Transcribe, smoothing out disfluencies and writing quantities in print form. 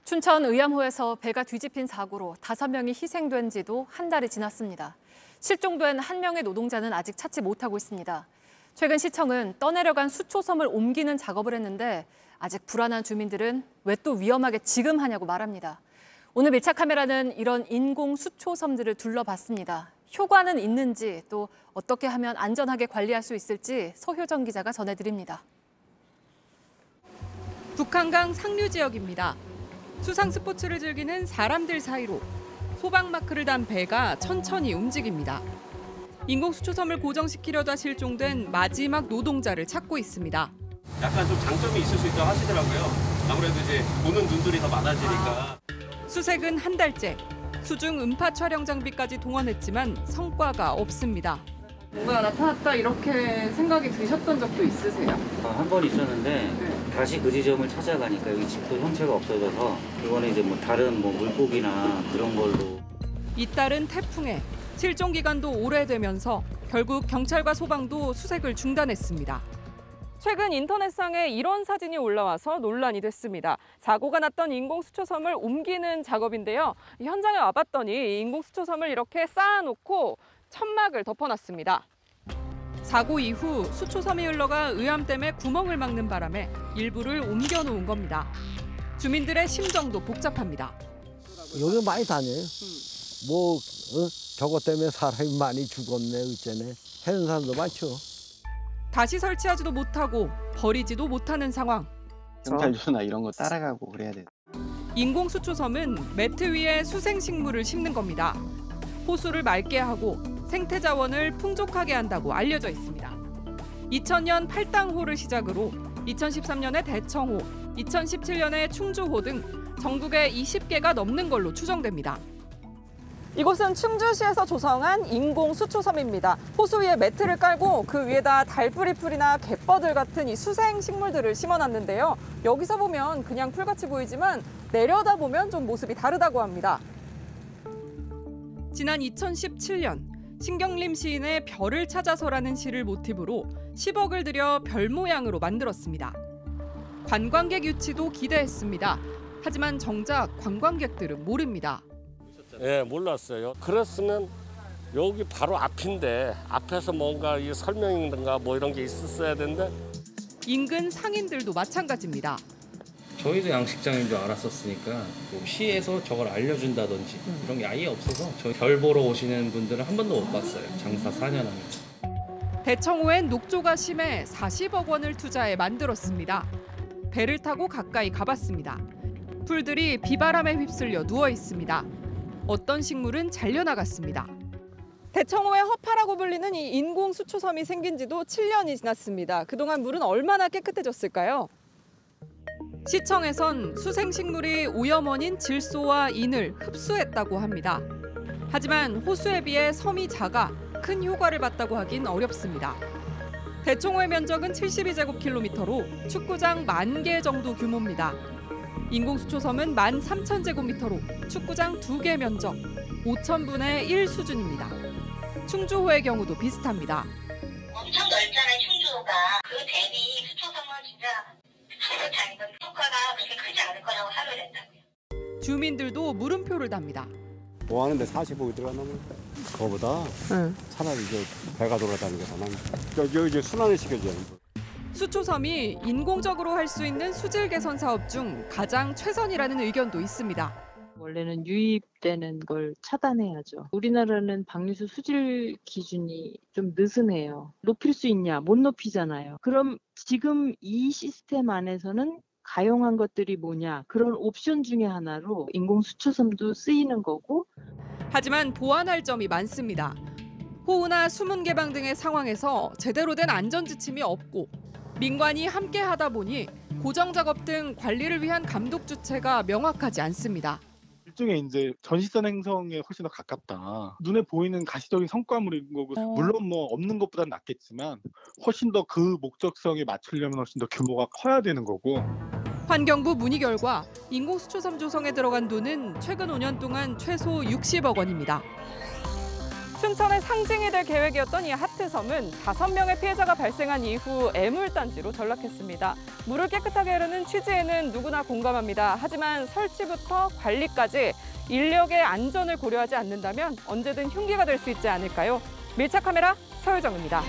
춘천 의암호에서 배가 뒤집힌 사고로 5명이 희생된 지도 한 달이 지났습니다. 실종된 한 명의 노동자는 아직 찾지 못하고 있습니다. 최근 시청은 떠내려간 수초섬을 옮기는 작업을 했는데 아직 불안한 주민들은 왜 또 위험하게 지금 하냐고 말합니다. 오늘 밀착 카메라는 이런 인공 수초섬들을 둘러봤습니다. 효과는 있는지 또 어떻게 하면 안전하게 관리할 수 있을지 서효정 기자가 전해드립니다. 북한강 상류 지역입니다. 수상 스포츠를 즐기는 사람들 사이로 소방마크를 단 배가 천천히 움직입니다. 인공수초섬을 고정시키려다 실종된 마지막 노동자를 찾고 있습니다. 약간 좀 장점이 있을 수 있다고 하시더라고요. 아무래도 이제 보는 눈들이 더 많아지니까. 수색은 한 달째, 수중 음파 촬영 장비까지 동원했지만 성과가 없습니다. 뭔가 나타났다 이렇게 생각이 드셨던 적도 있으세요? 한 번 있었는데 다시 그 지점을 찾아가니까 여기 집도 형체가 없어져서 이번에 이제 다른 물고기나 그런 걸로. 잇따른 태풍에 실종 기간도 오래되면서 결국 경찰과 소방도 수색을 중단했습니다. 최근 인터넷상에 이런 사진이 올라와서 논란이 됐습니다. 사고가 났던 인공수초섬을 옮기는 작업인데요. 현장에 와봤더니 인공수초섬을 이렇게 쌓아놓고 천막을 덮어놨습니다. 사고 이후 수초섬이 흘러가 의암댐에 구멍을 막는 바람에 일부를 옮겨놓은 겁니다. 주민들의 심정도 복잡합니다. 여기 많이 다녀요. 저것 때문에 사람이 많이 죽었네, 어쩌네. 하는 사람도 많죠. 다시 설치하지도 못하고 버리지도 못하는 상황. 경찰 조나 이런 거 따라가고 그래야 돼. 인공수초섬은 매트 위에 수생식물을 심는 겁니다. 호수를 맑게 하고 생태 자원을 풍족하게 한다고 알려져 있습니다. 2000년 팔당호를 시작으로 2013년에 대청호, 2017년에 충주호 등 전국에 20개가 넘는 걸로 추정됩니다. 이곳은 충주시에서 조성한 인공수초섬입니다. 호수 위에 매트를 깔고 그 위에다 달뿌리풀이나 갯버들 같은 이 수생 식물들을 심어놨는데요. 여기서 보면 그냥 풀같이 보이지만 내려다보면 좀 모습이 다르다고 합니다. 지난 2017년 신경림 시인의 별을 찾아서라는 시를 모티브로 10억을 들여 별 모양으로 만들었습니다. 관광객 유치도 기대했습니다. 하지만 정작 관광객들은 모릅니다. 예, 몰랐어요. 그랬으면 여기 바로 앞인데 앞에서 뭔가 이 설명이든가 이런 게 있었어야 되는데. 인근 상인들도 마찬가지입니다. 저희도 양식장인 줄 알았었으니까 시에서 저걸 알려준다든지 이런 게 아예 없어서 저희 별 보러 오시는 분들은 한 번도 못 봤어요. 장사 4년 합니다. 대청호엔 녹조가 심해 40억 원을 투자해 만들었습니다. 배를 타고 가까이 가봤습니다. 풀들이 비바람에 휩쓸려 누워 있습니다. 어떤 식물은 잘려나갔습니다. 대청호의 허파라고 불리는 이 인공수초섬이 생긴 지도 7년이 지났습니다. 그동안 물은 얼마나 깨끗해졌을까요? 시청에선 수생식물이 오염원인 질소와 인을 흡수했다고 합니다. 하지만 호수에 비해 섬이 작아 큰 효과를 봤다고 하긴 어렵습니다. 대청호의 면적은 72제곱킬로미터로 축구장 10,000개 정도 규모입니다. 인공수초섬은 13,000제곱미터로 축구장 2개 면적, 5,000분의 1 수준입니다. 충주호의 경우도 비슷합니다. 엄청 넓잖아요, 충주호가. 그 대비 수초섬은 진짜 다니까 효과가 그렇게 크지 않을 거라고 하면 된다고요. 주민들도 물음표를 답니다. 뭐 하는데 45이 들어가면 그거보다 차라리 이제 배가 돌아다니는 게 더 나은. 여기 이제 순환을 시켜줘요. 수초섬이 인공적으로 할 수 있는 수질 개선 사업 중 가장 최선이라는 의견도 있습니다. 원래는 유입되는 걸 차단해야죠. 우리나라는 방류수 수질 기준이 좀 느슨해요. 높일 수 있냐? 못 높이잖아요. 그럼 지금 이 시스템 안에서는 가용한 것들이 뭐냐? 그런 옵션 중에 하나로 인공수초섬도 쓰이는 거고. 하지만 보완할 점이 많습니다. 호우나 수문 개방 등의 상황에서 제대로 된 안전 지침이 없고 민관이 함께 하다 보니 고정 작업 등 관리를 위한 감독 주체가 명확하지 않습니다. 일종의 이제 전시선 행성에 훨씬 더 가깝다. 눈에 보이는 가시적인 성과물인 거고 물론 없는 것보다는 낫겠지만 훨씬 더 그 목적성에 맞추려면 훨씬 더 규모가 커야 되는 거고. 환경부 문의 결과 인공수초섬 조성에 들어간 돈은 최근 5년 동안 최소 60억 원입니다. 춘천의 상징이 될 계획이었던 이 하트섬은 5명의 피해자가 발생한 이후 애물단지로 전락했습니다. 물을 깨끗하게 하려는 취지에는 누구나 공감합니다. 하지만 설치부터 관리까지 인력의 안전을 고려하지 않는다면 언제든 흉기가 될 수 있지 않을까요? 밀착 카메라 서유정입니다.